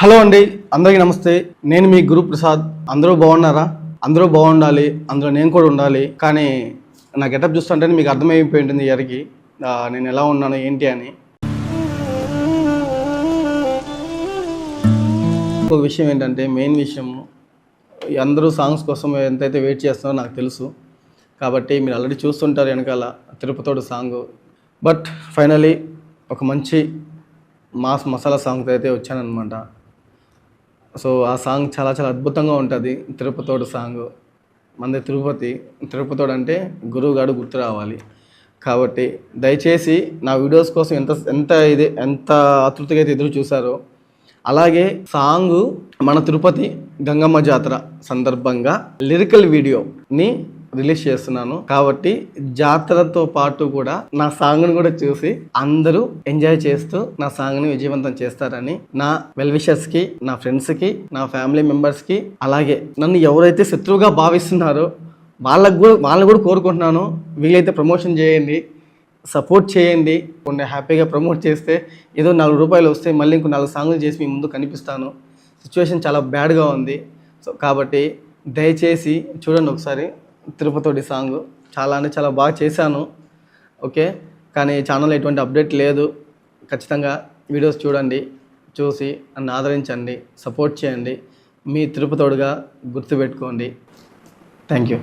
Hello అండి, అందరికీ నమస్తే. నేను మీ గురు ప్రసాద్. అందరూ బాగున్నారా? అందరూ బాగుండాలి, అందులో నేను కూడా ఉండాలి. కానీ నా గెటప్ చూస్తుంటే మీకు అర్థమైపోయి ఉంటుంది ఇయర్కి నేను ఎలా ఉన్నాను ఏంటి అని. ఇంకొక విషయం ఏంటంటే, మెయిన్ విషయం, అందరూ సాంగ్స్ కోసం ఎంతైతే వెయిట్ చేస్తున్నారో నాకు తెలుసు. కాబట్టి మీరు ఆల్రెడీ చూస్తుంటారు వెనకాల తిరుపతోడు సాంగ్. బట్ ఫైనలీ ఒక మంచి మాస్ మసాలా సాంగ్తో అయితే వచ్చానమాట. సో ఆ సాంగ్ చాలా చాలా అద్భుతంగా ఉంటుంది. తిరుపతోడు సాంగ్. మనది తిరుపతోడు అంటే గురువుగాడు గుర్తు రావాలి. కాబట్టి దయచేసి నా వీడియోస్ కోసం ఎంత ఆతృతగా అయితే ఎదురు చూసారో, అలాగే సాంగ్ మన తిరుపతి గంగమ్మ జాతర సందర్భంగా లిరికల్ వీడియోని రిలీజ్ చేస్తున్నాను. కాబట్టి జాతరతో పాటు కూడా నా సాంగ్ని కూడా చూసి అందరూ ఎంజాయ్ చేస్తూ నా సాంగ్ని విజయవంతం చేస్తారని నా వెల్ విషర్స్కి, నా ఫ్రెండ్స్కి, నా ఫ్యామిలీ మెంబర్స్కి, అలాగే నన్ను ఎవరైతే శత్రువుగా భావిస్తున్నారో వాళ్ళని కూడా కోరుకుంటున్నాను. వీలైతే ప్రమోషన్ చేయండి, సపోర్ట్ చేయండి. కొన్ని హ్యాపీగా ప్రమోట్ చేస్తే ఏదో 4 రూపాయలు వస్తే మళ్ళీ ఇంకో 4 సాంగ్లు చేసి మీ ముందు కనిపిస్తాను. సిచ్యువేషన్ చాలా బ్యాడ్గా ఉంది. సో కాబట్టి దయచేసి చూడండి ఒకసారి తిరుపతోడి సాంగ్. చాలా అంటే చాలా బాగా చేశాను. ఓకే, కానీ ఛానల్లో ఎటువంటి అప్డేట్ లేదు. ఖచ్చితంగా వీడియోస్ చూడండి, చూసి నన్ను ఆదరించండి, సపోర్ట్ చేయండి. మీ తిరుపతోడుగా గుర్తుపెట్టుకోండి. Thank you.